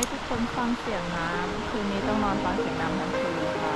ให้ทุกคนฟังเสียงน้ำคืนนี้ต้องนอนฟังเสียงน้ำทั้งคืนค่ะ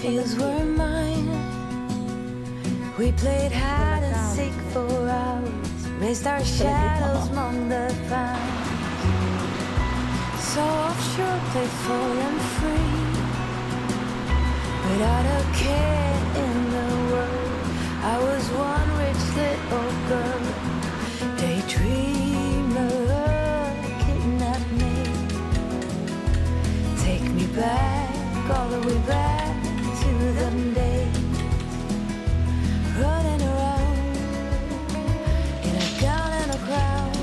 Fields were mine. We played hide and seek for hours, raised our shadows among the pines. So offshore, playful and free, without a care in the world. I was one rich little girl, daydreamer, kidnap me, take me back, all the way back.To them days, running around in a gown and a crown,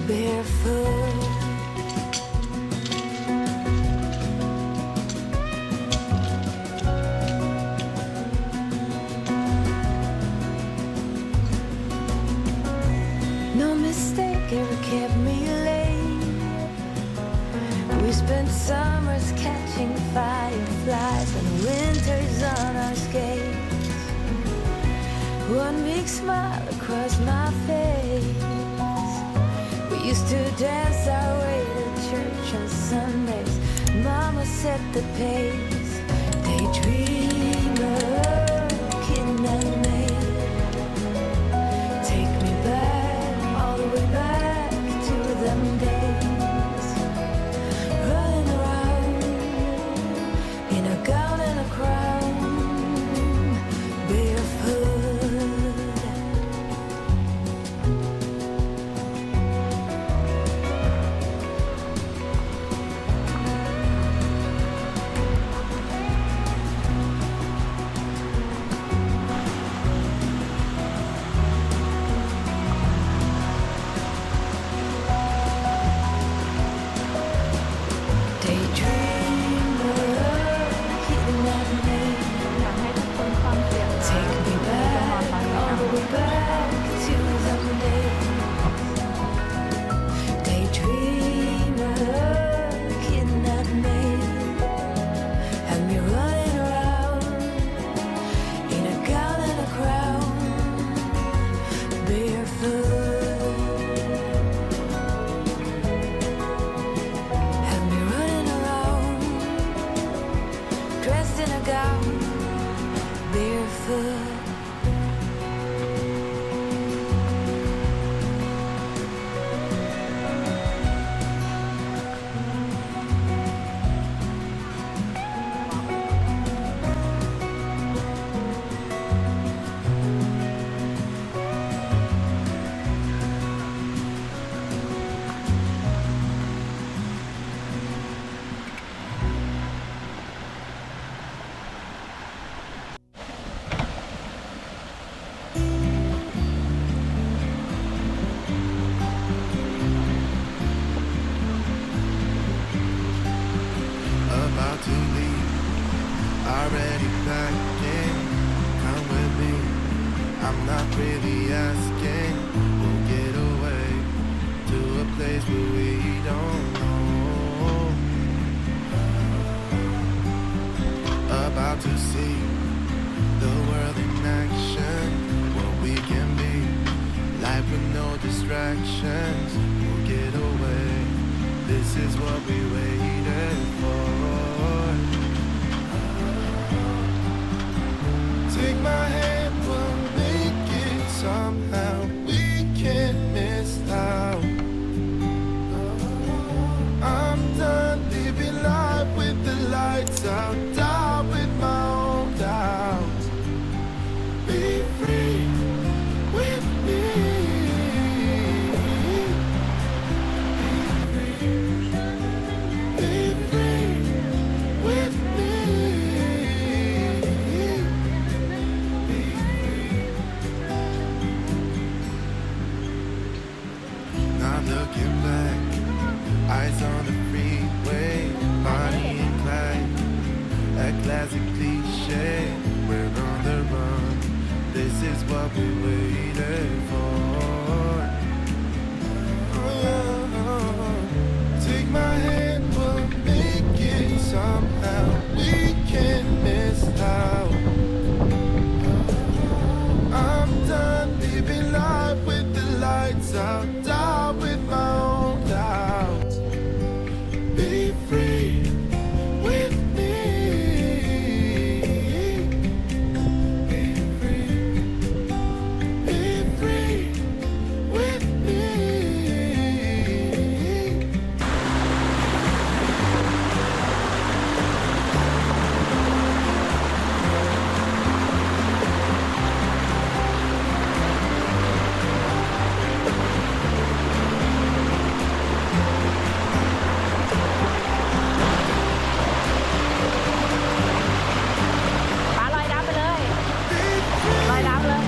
barefoot. No mistake ever kept me late.We spent summers catching fireflies and winters on our skates. One big smile across my face. We used to dance our way to church on Sundays. Mama set the pace. Daydreamer, kidnap me. Take me back, all the way back to them days.Running around in a gown and a crown, barefoot. Already packing, come with me. I'm not really asking. We'll get away to a place where we don't know. About to see the world in action, what we can be. Life with no distractions. We'll get away. This is what we waited for.Take my hand, we'll make it somehow. We can't miss out. I'm done living life with the lights out, down with my own doubts. Be free with me. I'm looking back, eyes on the freeway, Bonnie and Clyde, a classic cliche. We're on the run, this is what we waited for. Take my hand, we'll make it somehow. We can't miss out. I'm done living life with the lights out, down with my own doubts. Be free with me. Be free. Be free with me. ป้าลอยน้ำไปเลยลอยน้ำเลย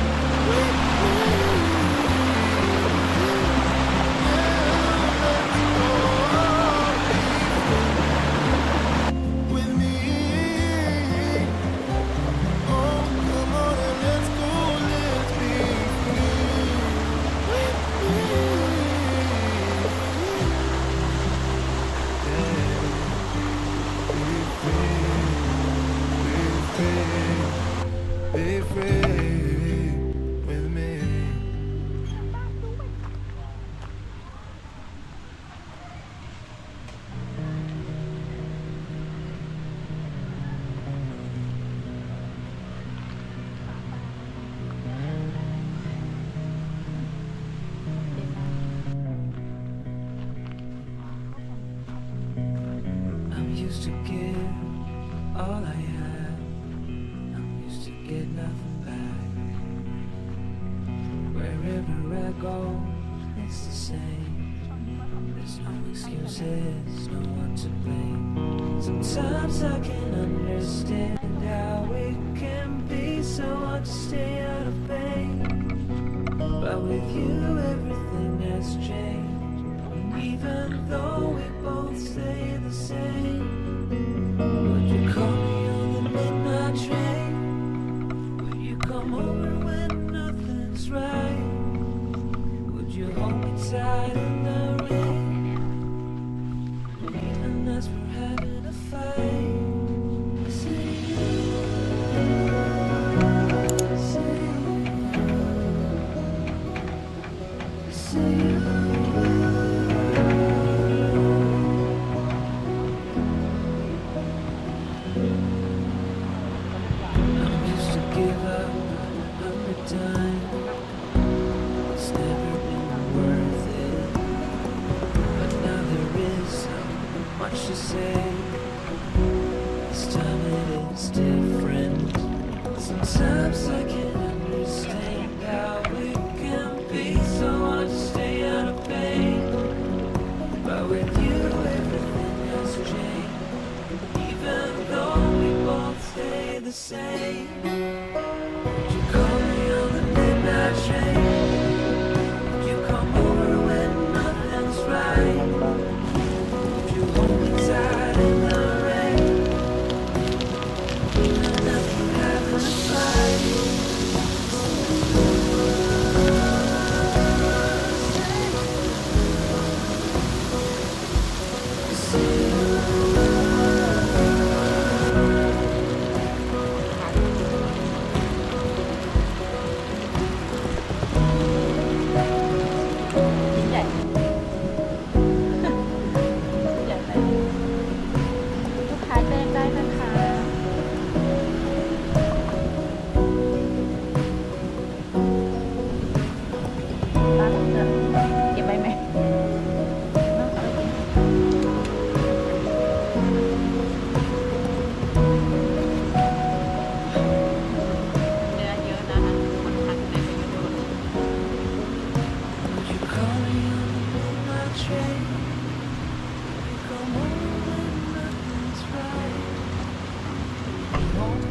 With me. Oh, come on and let's go, let's be free. With me. Yeah. Be free with me. I'm used to give all I have. I'm used to get nothing back. Wherever I go, it's the same. There's no excuses, no one to blame. Sometimes I can understand how it can be so hard to stay out of pain. But with you, everything has changed. Even though we both stay the same. Would you call me on the midnight train? Would you come over when nothing's right? Would you hold me tight in the rain? Even as we're having a fight. Say you, say you, say you. I'm used to give up 100 times. It's never been worth it. But now there is so much to say. This time it is different. Sometimes I can't understand how it can be so hard to stay out of pain. But with you, everything has changed. Even though we both stay the same. Would you call me on the midnight train? Would you come over when nothing's right? Would you hold me tight in the rain? Even as we're having a fight.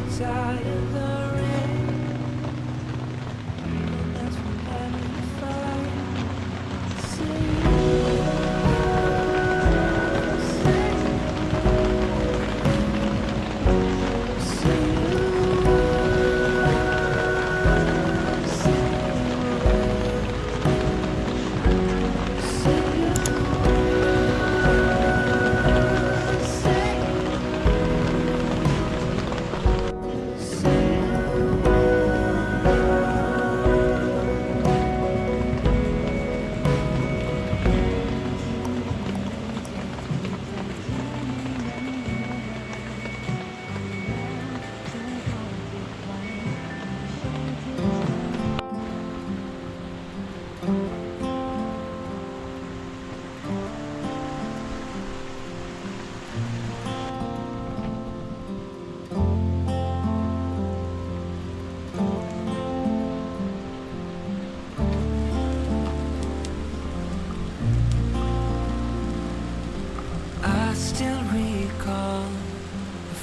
outside in the rain. That's what having a fight. See you.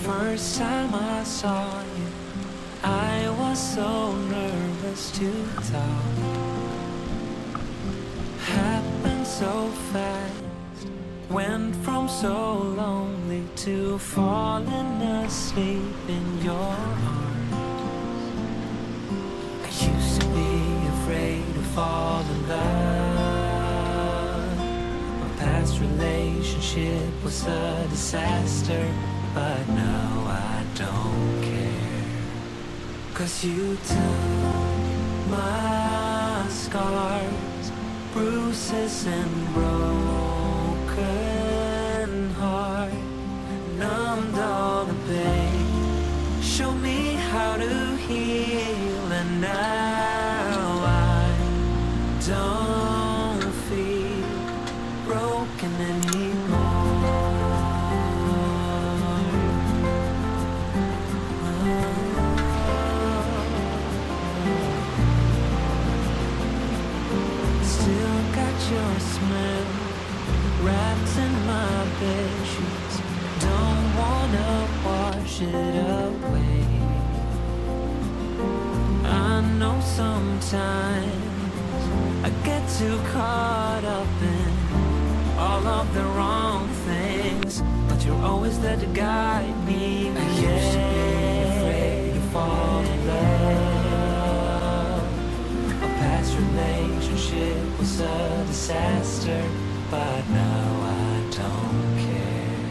first time I saw you, I was so nervous to talk. Happened so fast, went from so lonely to falling asleep in your arms. I used to be afraid to fall in love. My past relationship was a disaster, but now I don't care. 'Cause you took my scars, bruises and broken heart, numbed all the pain, show me how to heal, and now I don't feel broken anymore. Still got your smell wrapped in my bed sheets. Don't wanna wash it away. I know sometimes I get too caught up in all of the wrong things, but you're always there to guide me. I used to be afraid to fall in love. A past relationship was a disaster, but now I don't care.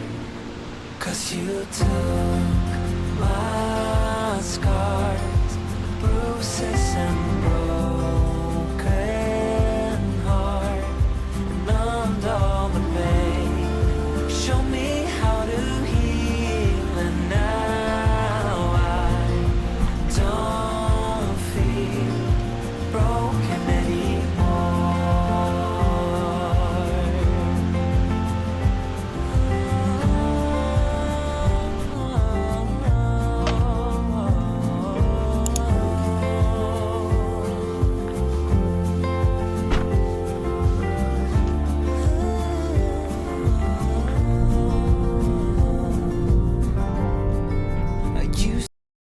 'Cause you took my scars, bruises and broken